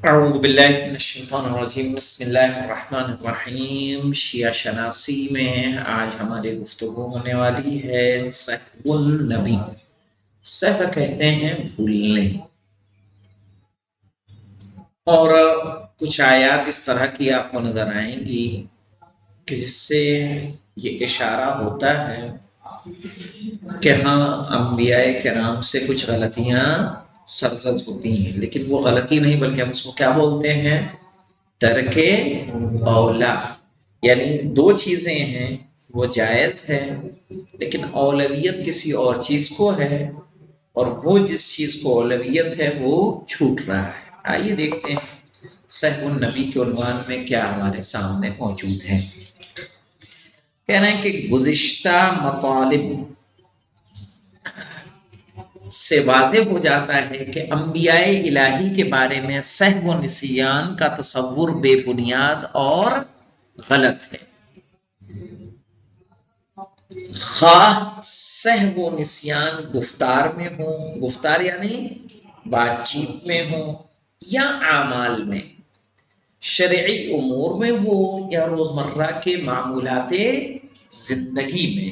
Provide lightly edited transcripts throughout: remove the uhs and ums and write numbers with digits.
اعوذ باللہ من الشیطان الرجیم بسم اللہ الرحمن الرحیم۔ شیعہ شناسی میں آج ہماری گفتگو ہونے والی ہے سہو النبی۔ سہو کہتے ہیں بھولنے، اور کچھ آیات اس طرح کی آپ کو نظر آئیں گی کہ جس سے یہ اشارہ ہوتا ہے کہ ہاں انبیاء کرام سے کچھ غلطیاں سرزد ہوتی ہیں، لیکن وہ غلطی نہیں بلکہ ہم اس کو کیا بولتے ہیں؟ ترک اولا۔ یعنی دو چیزیں ہیں، وہ جائز ہے لیکن اولویت کسی اور چیز کو ہے، اور وہ جس چیز کو اولویت ہے وہ چھوٹ رہا ہے۔ آئیے دیکھتے ہیں سہو النبی کے عنوان میں کیا ہمارے سامنے موجود ہے۔ کہہ رہے ہیں کہ گزشتہ مطالب سے واضح ہو جاتا ہے کہ انبیاء الہی کے بارے میں سہو و نسیان کا تصور بے بنیاد اور غلط ہے۔ خواہ سہو و نسیان گفتار میں ہو، گفتار یعنی بات چیت میں ہو، یا اعمال میں، شرعی امور میں ہو یا روزمرہ کے معمولات زندگی میں،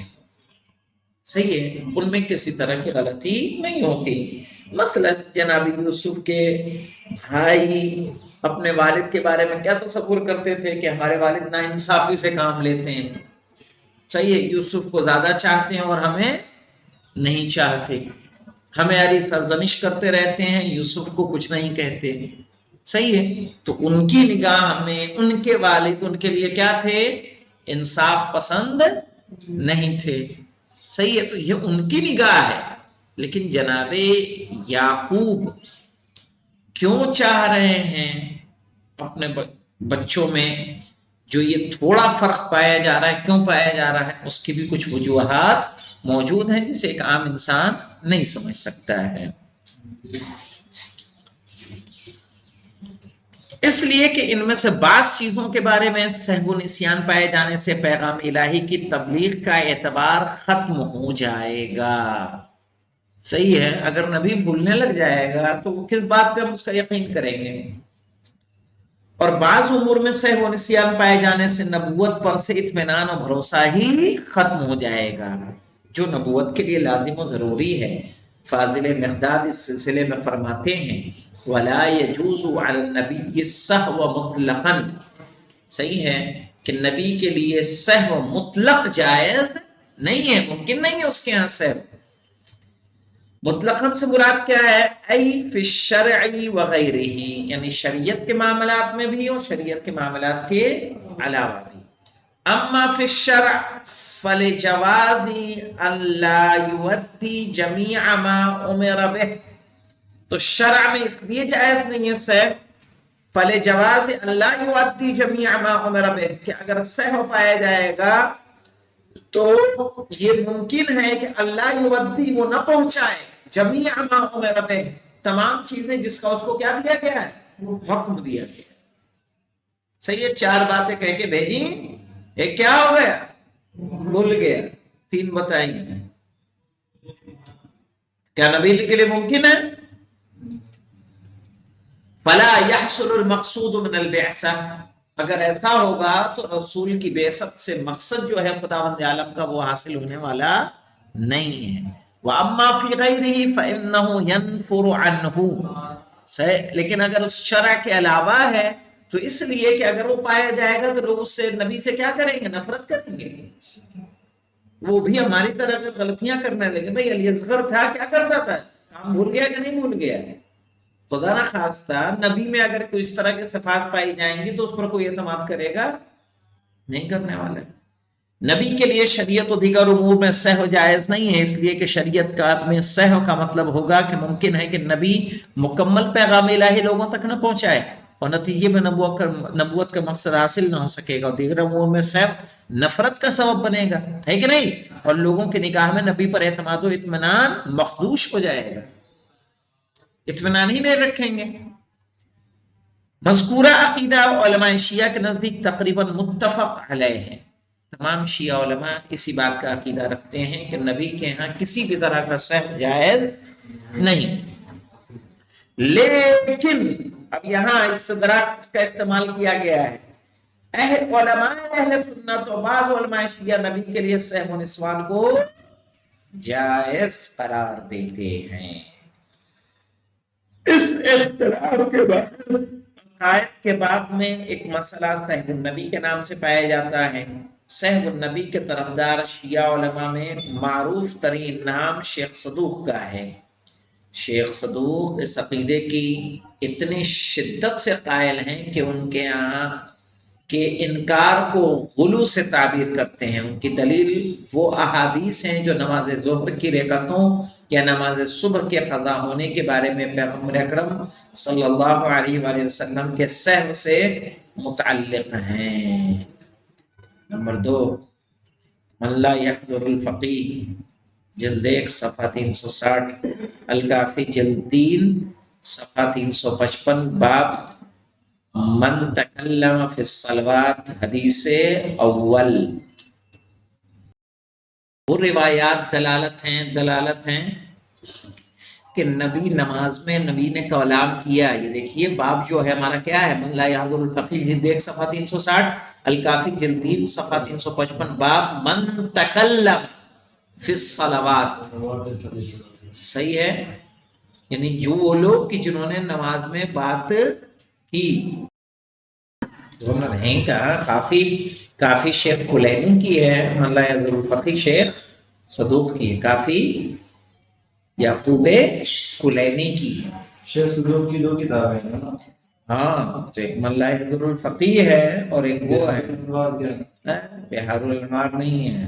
صحیح ہے، ان میں کسی طرح کی غلطی نہیں ہوتی۔ مثلا جناب یوسف کے بھائی اپنے والد کے بارے میں کیا تصور کرتے تھے کہ ہمارے والد ناانصافی سے کام لیتے ہیں، صحیح ہے، یوسف کو زیادہ چاہتے ہیں اور ہمیں نہیں چاہتے، ہمیں علی سرزنش کرتے رہتے ہیں، یوسف کو کچھ نہیں کہتے، صحیح ہے۔ تو ان کی نگاہ میں ان کے والد ان کے لیے کیا تھے؟ انصاف پسند نہیں تھے، صحیح ہے۔ تو یہ ان کی نگاہ ہے، لیکن جناب یعقوب کیوں چاہ رہے ہیں اپنے بچوں میں جو یہ تھوڑا فرق پایا جا رہا ہے، کیوں پایا جا رہا ہے؟ اس کی بھی کچھ وجوہات موجود ہیں جسے ایک عام انسان نہیں سمجھ سکتا ہے۔ اس لیے کہ ان میں سے بعض چیزوں کے بارے میں سہو و نسیان پائے جانے سے پیغام الہی کی تبلیغ کا اعتبار ختم ہو جائے گا، صحیح ہے۔ اگر نبی بھولنے لگ جائے گا تو کس بات پہ ہم اس کا یقین کریں گے؟ اور بعض امور میں سہو و نسیان پائے جانے سے نبوت پر سے اطمینان اور بھروسہ ہی ختم ہو جائے گا، جو نبوت کے لیے لازم و ضروری ہے۔ فاضل مقداد اس سلسلے میں فرماتے ہیں وَلَا يَجُوزُ عَلَى النَّبِيِّ السَّهْوَ مُطْلَقًا، صحیح ہے کہ نبی کے لیے سہو مطلق جائز نہیں ہے، ممکن نہیں ہے اس کے ہاں سہو۔ مطلقاً سے مراد کیا ہے؟ ای فی الشرع وغیرہ، یعنی شریعت کے معاملات میں بھی اور شریعت کے معاملات کے علاوہ بھی۔ اما فی الشرع فلجواز ان لا یؤدی جمیع ما امر بہ، تو شرع میں اس لیے جائز نہیں ہے سہو، فلجواز ان لا یؤدی جمیع ما امر بہ، کہ اگر سہو پایا جائے گا تو یہ ممکن ہے کہ اللہ یودی، وہ نہ پہنچائے، جمیع ما امر بہ، تمام چیزیں جس کا اس کو کیا دیا گیا ہے؟ حکم دیا گیا، صحیح ہے۔ چار باتیں کہہ کے بھیجی، ایک کیا ہو گیا؟ بھول گیا، تین بتائیں، کیا نبی کے لیے ممکن ہے؟ فلا يحصل المقصود من البعثہ، اگر ایسا ہوگا تو رسول کی بعثت سے مقصد جو ہے خداوند عالم کا وہ حاصل ہونے والا نہیں ہے۔ وَأَمَّا فِي غَيْرِهِ فَإِنَّهُ يَنْفُرُ عَنْهُ، لیکن اگر اس شرع کے علاوہ ہے تو اس لیے کہ اگر وہ پایا جائے گا تو لوگ اس سے، نبی سے کیا کریں گے؟ نفرت کریں گے، وہ بھی ہماری طرح غلطیاں کرنے لگے۔ بھئی علی اصغر تھا، کیا کرتا تھا؟ کام بھول گیا کہ نہیں بھول گیا؟ خدا نہ خواستہ نبی میں اگر کوئی اس طرح کے صفات پائی جائیں گی تو اس پر کوئی اعتماد کرے گا نہیں، کرنے والا۔ نبی کے لیے شریعت و دیگر امور میں سہو جائز نہیں ہے، اس لیے کہ شریعت کا میں سہو کا مطلب ہوگا کہ ممکن ہے کہ نبی مکمل پیغام الہی لوگوں تک نہ پہنچائے اور نتیجے میں نبوت کا مقصد حاصل نہ ہو سکے گا، اور دیگر امور میں سہو نفرت کا سبب بنے گا، ہے کہ نہیں؟ اور لوگوں کی نگاہ میں نبی پر اعتماد و اطمینان مخدوش ہو جائے گا، اطمینان ہی نہیں رکھیں گے۔ مذکورہ عقیدہ علماء شیعہ کے نزدیک تقریباً متفق علیہ ہے، تمام شیعہ علماء اسی بات کا عقیدہ رکھتے ہیں کہ نبی کے ہاں کسی بھی طرح کا سہو جائز نہیں، لیکن اب یہاں استدراک کا استعمال کیا گیا ہے. علماء اہل سنت و بعض علماء شیعہ نبی کے لیے سہو و نسوان کو جائز قرار دیتے ہیں. اس اختلاف کے بعد عقائد کے باب میں ایک مسئلہ سہو النبی کے نام سے پایا جاتا ہے. سہو النبی کے طرفدار شیعہ علماء میں معروف ترین نام شیخ صدوق کا ہے. شیخ صدوق اس عقیدے کی اتنی شدت سے قائل ہیں کہ ان کے یہاں کہ انکار کو غلو سے تعبیر کرتے ہیں. ان کی دلیل وہ احادیث ہیں جو نماز ظہر کی رکعتوں یا نماز صبح کے قضا ہونے کے بارے میں پیغمبر اکرم صلی اللہ علیہ وآلہ وسلم کے سہو سے متعلق ہیں. نمبر 2 من لا يحضر الفقیہ جلد 1 صفحہ 360، الکافی جلد 3 صفحہ 355، باب من تکلم فی الصلوات حدیث اول. وہ روایات دلالت ہیں کہ نبی نماز میں نبی نے کلام کیا. یہ دیکھیے باب جو ہے ہمارا کیا ہے، من لا یحضر الفقیہ جلد 1 صفحہ 360، الکافی جلد 3 صفحہ 355، باب من تکلم فی الصلوات. صحیح ہے، یعنی جو وہ لوگ کہ جنہوں نے نماز میں بات کی. نہیں کہا کافی شیخ کلینی کی ہے، من لا یحضر الفقیہ شیخ صدوق کی ہے، کافی یعقوب کلینی کی. شیخ صدوق کی 2 کتابیں ہیں نا. ہاں، تو ایک من لا یحضر الفقیہ ہے اور ایک وہ ہے بہار الانوار نہیں ہے.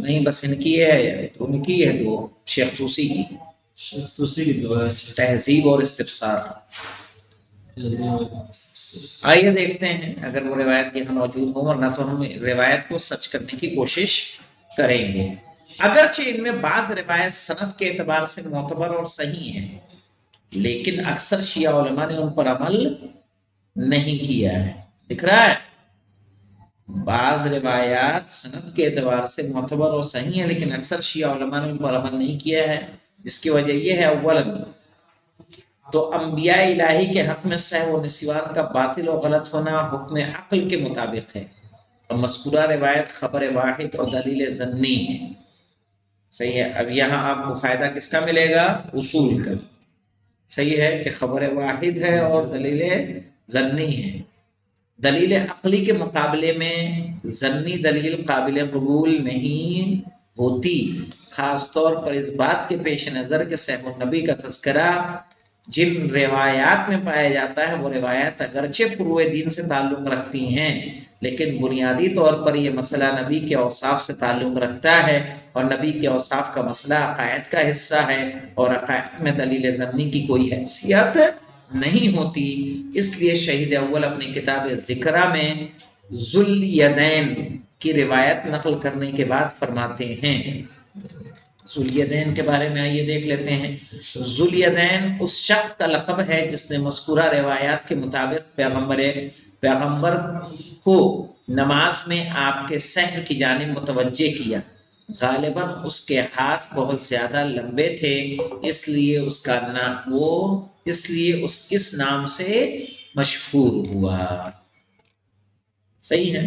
نہیں بس ان کی ہے، ان کی ہے 2، شیخ توسی کی تہذیب اور استفسار. آئیے دیکھتے ہیں اگر وہ روایت یہاں موجود ہو، ورنہ تو ہم روایت کو سرچ کرنے کی کوشش کریں گے. اگرچہ ان میں بعض روایت سند کے اعتبار سے معتبر اور صحیح ہیں، لیکن اکثر شیعہ علماء نے ان پر عمل نہیں کیا ہے. دکھ رہا ہے، بعض روایات سند کے اعتبار سے معتبر اور صحیح ہیں لیکن اکثر شیعہ علماء نے ان پر عمل نہیں کیا ہے. جس کی وجہ یہ ہے، اولاً تو انبیاء الہی کے حق میں سہو و نسیان کا باطل و غلط ہونا حکم عقل کے مطابق ہے، اور مذکورہ روایت خبر واحد اور دلیل ظنی ہے. صحیح ہے. اب یہاں آپ کو فائدہ کس کا ملے گا؟ اصول کا. صحیح ہے کہ خبر واحد ہے اور دلیل ظنی ہے. دلیل عقلی کے مقابلے میں ظنی دلیل قابل قبول نہیں ہوتی، خاص طور پر اس بات کے پیش نظر کہ سہو النبی کا تذکرہ جن روایات میں پایا جاتا ہے وہ روایات اگرچہ فروع دین سے تعلق رکھتی ہیں، لیکن بنیادی طور پر یہ مسئلہ نبی کے اوصاف سے تعلق رکھتا ہے، اور نبی کے اوصاف کا مسئلہ عقائد کا حصہ ہے، اور عقائد میں دلیل ظنی کی کوئی حیثیت نہیں ہوتی. اس لیے شہید اول اپنی کتاب ذکرہ میں ذوالیدین کی روایت نقل کرنے کے بعد فرماتے ہیں. ذوالیدین کے بارے میں آئیے دیکھ لیتے ہیں. ذوالیدین اس شخص کا لقب ہے جس نے مذکورہ روایات کے مطابق پیغمبر کو نماز میں آپ کے سہو کی جانب متوجہ کیا. غالباً اس کے ہاتھ بہت زیادہ لمبے تھے، اس لیے اس نام سے مشہور ہوا. صحیح ہے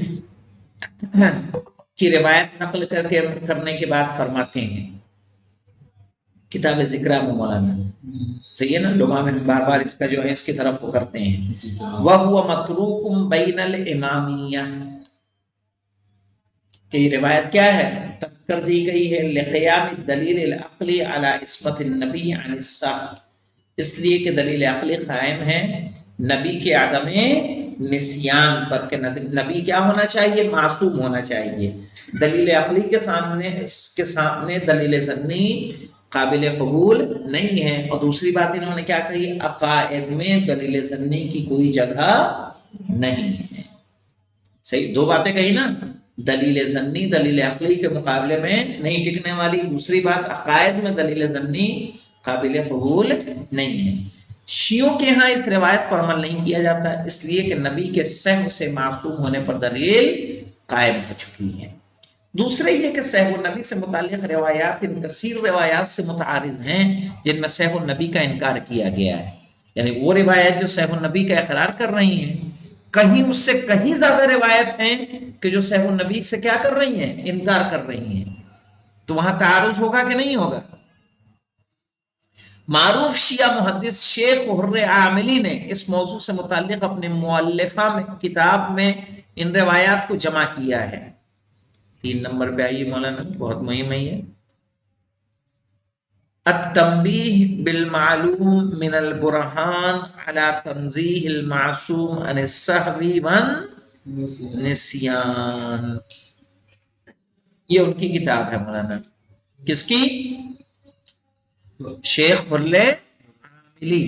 کی روایت نقل کرنے کے بعد فرماتے ہیں کتاب ذکرہ میں مولانا. صحیح ہے نا، لمحہ میں ہم بار بار اس کا جو ہے اس کی طرف وہ کرتے ہیں. وَهُوَ مَتْرُوكٌ بَيْنَ الْإِمَامِيَّةِ کہ یہ روایت کیا ہے؟ ترک کر دی گئی ہے لقیام الدلیل العقلی علی عصمت النبی عن السہو، اس لیے کہ دلیل عقلی قائم ہے نبی کے عدم نسیان پر، کہ نبی کیا ہونا چاہیے؟ معصوم ہونا چاہیے. دلیل عقلی کے سامنے دلیل ظنی قابل قبول نہیں ہے. اور دوسری بات انہوں نے کیا کہی؟ عقائد میں دلیل ظنی کی کوئی جگہ نہیں ہے. صحیح، 2 باتیں کہی نا، دلیل ظنی دلیل عقلی کے مقابلے میں نہیں ٹکنے والی، دوسری بات عقائد میں دلیل ظنی قابل قبول نہیں ہے. شیعوں کے ہاں اس روایت پر عمل نہیں کیا جاتا، اس لیے کہ نبی کے سہو سے معصوم ہونے پر دلیل قائم ہو چکی ہے. دوسرے یہ کہ صحیح النبی سے متعلق روایات ان کثیر روایات سے متعارض ہیں جن میں صحیح النبی کا انکار کیا گیا ہے، یعنی وہ روایت جو صحیح النبی کا اقرار کر رہی ہیں، کہیں اس سے کہیں زیادہ روایت ہیں کہ جو صحیح النبی سے کیا کر رہی ہیں، انکار کر رہی ہیں. تو وہاں تعارض ہوگا کہ نہیں ہوگا؟ معروف شیعہ محدث شیخ حر عاملی نے اس موضوع سے متعلق اپنے مؤلفہ میں کتاب میں ان روایات کو جمع کیا ہے. 3 نمبر پہ آئیے مولانا، بہت مہم ہے یہ. التنبیہ بالمعلوم من البرہان علی تنزیہ المعصوم عن السہو والنسیان. یہ ان کی کتاب ہے مولانا، کس کی؟ شیخ حر عاملی.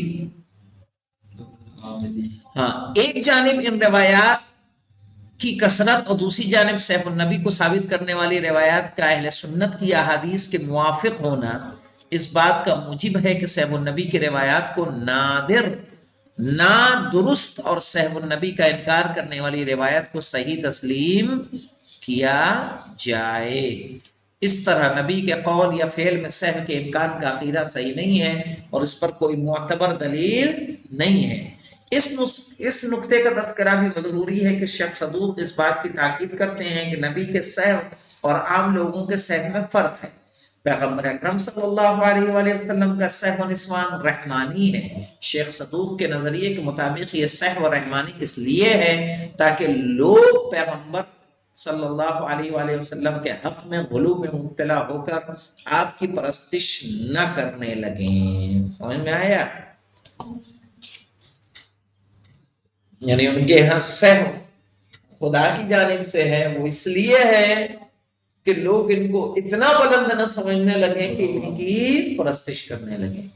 ہاں، ایک جانب ان روایات کی کثرت اور دوسری جانب صحیح النبی کو ثابت کرنے والی روایات کا اہل سنت کی احادیث کے موافق ہونا اس بات کا موجب ہے کہ صحیح النبی کی روایات کو نادر، نادرست اور صحیح النبی کا انکار کرنے والی روایت کو صحیح تسلیم کیا جائے. اس طرح نبی کے قول یا فعل میں صحیح کے امکان کا عقیدہ صحیح نہیں ہے اور اس پر کوئی معتبر دلیل نہیں ہے. اس نقطے کا تذکرہ بھی ضروری ہے کہ شیخ صدوق اس بات کی تاکید کرتے ہیں کہ نبی کے صحیح اور عام لوگوں کے صحیح میں فرق ہے. پیغمبر اکرم صلی اللہ علیہ وآلہ وسلم کا صحیح و نسوان رحمانی ہے. شیخ صدوق کے نظریے کے مطابق یہ صحیح و رحمانی اس لیے ہے تاکہ لوگ پیغمبر صلی اللہ علیہ وآلہ وسلم کے حق میں غلو میں مبتلا ہو کر آپ کی پرستش نہ کرنے لگیں. سمجھ میں آیا؟ یعنی ان کے یہاں صحیح خدا کی جانب سے ہے، وہ اس لیے ہے کہ لوگ ان کو اتنا بلند نہ سمجھنے لگیں کہ ان کی پرستش کرنے لگیں.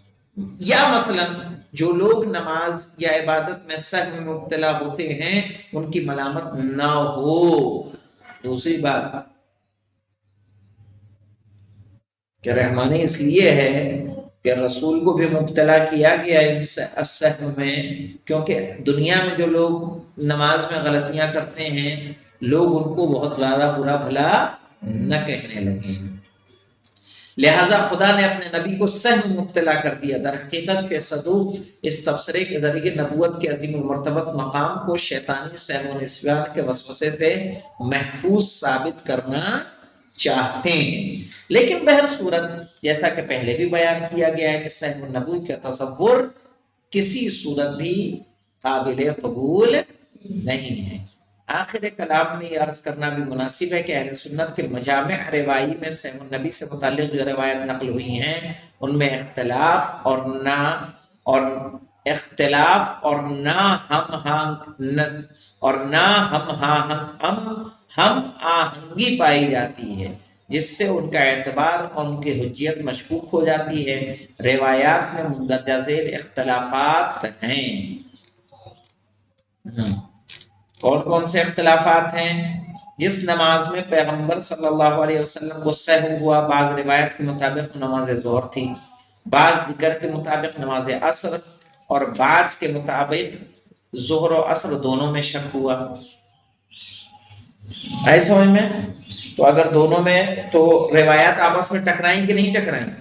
یا مثلا جو لوگ نماز یا عبادت میں سہو میں مبتلا ہوتے ہیں ان کی ملامت نہ ہو. دوسری بات کہ رحمانی اس لیے ہے کہ رسول کو بھی مبتلا کیا گیا ان سہو میں، کیونکہ دنیا میں جو لوگ نماز میں غلطیاں کرتے ہیں لوگ ان کو بہت زیادہ برا بھلا نہ کہنے لگے، لہذا خدا نے اپنے نبی کو سہو مبتلا کر دیا. در حقیقت کے صدوق اس تبصرے کے ذریعے نبوت کے عظیم المرتبت مقام کو شیطانی سہو و نسیان کے وسوسے سے محفوظ ثابت کرنا چاہتے ہیں. لیکن بہر صورت جیسا کہ پہلے بھی بیان کیا گیا ہے کہ سہو النبوی کا تصور کسی صورت بھی قابل قبول نہیں ہے. آخر کلام میں یہ عرض کرنا بھی مناسب ہے کہ اہل سنت کے مجامع روائی میں صحیح النبی سے متعلق جو روایت نقل ہوئی ہیں ان میں اختلاف اور ہم آہنگی پائی جاتی ہے، جس سے ان کا اعتبار اور ان کی حجیت مشکوک ہو جاتی ہے. روایات میں مندرجہ ذیل اختلافات ہیں. کون کون سے اختلافات ہیں؟ جس نماز میں پیغمبر صلی اللہ علیہ وسلم کو سہو ہوا، بعض روایت کے مطابق نماز ظہر تھی، بعض دیگر کے مطابق نماز عصر، اور بعض کے مطابق ظہر و عصر دونوں میں شک ہوا. آئے سمجھ میں؟ تو اگر دونوں میں تو روایات آپس میں ٹکرائیں کہ نہیں ٹکرائیں؟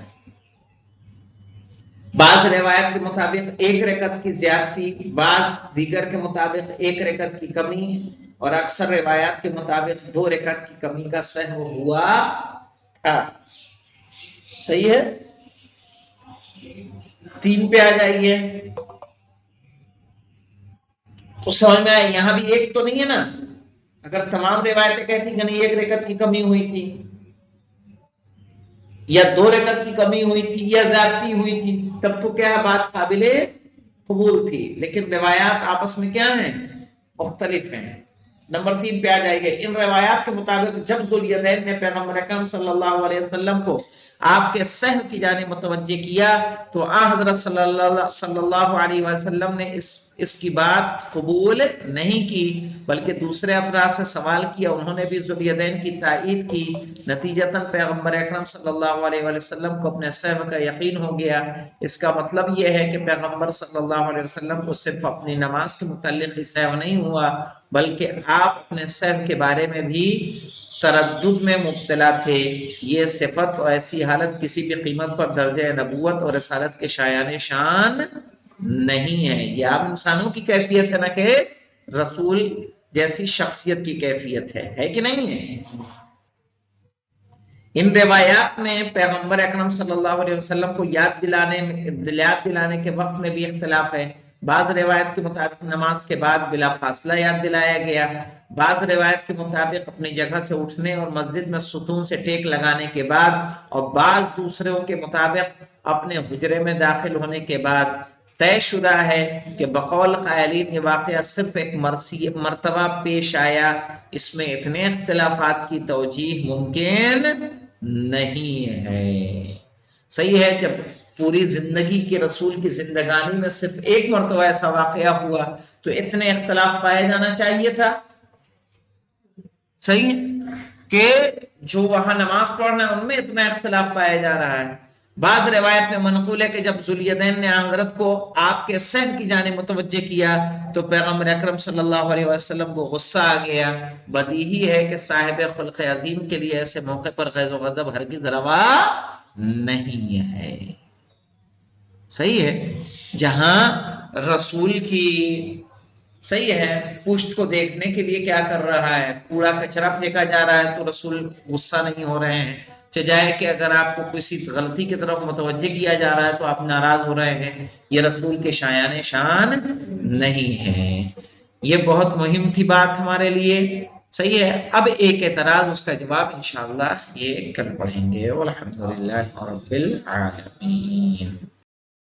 بعض روایت کے مطابق 1 رکعت کی زیادتی، بعض دیگر کے مطابق 1 رکعت کی کمی، اور اکثر روایات کے مطابق 2 رکعت کی کمی کا سہو ہوا تھا. صحیح ہے؟ 3 پہ آ جائیے. تو سمجھ میں آئے یہاں بھی ایک تو نہیں ہے نا. اگر تمام روایتیں کہتی کہ نہیں 1 رکعت کی کمی ہوئی تھی یا 2 رکعت کی کمی ہوئی تھی یا زیادتی ہوئی تھی تب تو کیا بات قابل قبول تھی، لیکن روایات آپس میں کیا ہیں؟ مختلف ہیں. نمبر 3 پہ آ جائے گا. ان روایات کے مطابق جب ذوالدین نے پیغمبر اکرم صلی اللہ علیہ وسلم کو آپ کے سہو کی جانب متوجہ کیا تو حضرت صلی اللہ علیہ وسلم نے اس کی بات قبول نہیں کی، بلکہ دوسرے افراد سے سوال کیا، انہوں نے بھی ذوالدین کی تائید کی. نتیجتاً پیغمبر اکرم صلی اللہ علیہ وسلم کو اپنے سہو کا یقین ہو گیا. اس کا مطلب یہ ہے کہ پیغمبر صلی اللہ علیہ وسلم کو صرف اپنی نماز کے متعلق ہی سہو نہیں ہوا، بلکہ آپ اپنے سہو کے بارے میں بھی تردد میں مبتلا تھے. یہ صفت اور ایسی حالت کسی بھی قیمت پر درجہ نبوت اور رسالت کے شایان شان نہیں ہے. یہ عام انسانوں کی کیفیت ہے، نہ کہ رسول جیسی شخصیت کی کیفیت ہے کہ نہیں ہے؟ ان روایات میں پیغمبر اکرم صلی اللہ علیہ وسلم کو یاد دلانے کے وقت میں بھی اختلاف ہے. بعض روایت کے مطابق نماز کے بعد بلا فاصلہ یاد دلایا گیا، بعض روایت کے مطابق اپنی جگہ سے اٹھنے اور مسجد میں ستون سے ٹیک لگانے کے بعد، اور بعض دوسروں کے مطابق اپنے حجرے میں داخل ہونے کے بعد. طے شدہ ہے کہ بقول قائلین یہ واقعہ صرف ایک مرتبہ پیش آیا. اس میں اتنے اختلافات کی توجیہ ممکن نہیں ہے. صحیح ہے، جب پوری زندگی کے رسول کی زندگانی میں صرف ایک مرتبہ ایسا واقعہ ہوا تو اتنے اختلاف پائے جانا چاہیے تھا. صحیح ہے کہ جو وہاں نماز پڑھنا ہے ان میں اتنا اختلاف پایا جا رہا ہے. بعض روایت میں منقول ہے کہ جب ذوالدین نے حضرت کو آپ کے صحن کی جانب متوجہ کیا تو پیغمبر اکرم صلی اللہ علیہ وسلم کو غصہ آ گیا. بدیہی ہے کہ صاحب خلق عظیم کے لیے ایسے موقع پر غیظ و غضب ہرگز روا نہیں ہے. صحیح ہے، جہاں رسول کی صحیح ہے پشت کو دیکھنے کے لیے کیا کر رہا ہے، کوڑا کچرا پھینکا جا رہا ہے تو رسول غصہ نہیں ہو رہے ہیں. چاہے کہ اگر آپ کو کسی غلطی کی طرف متوجہ کیا جا رہا ہے تو آپ ناراض ہو رہے ہیں، یہ رسول کے شایان شان نہیں ہے. یہ بہت مہم تھی بات ہمارے لیے. صحیح ہے، اب ایک اعتراض، اس کا جواب انشاءاللہ یہ کل پڑھیں گے. والحمدللہ رب العالمین.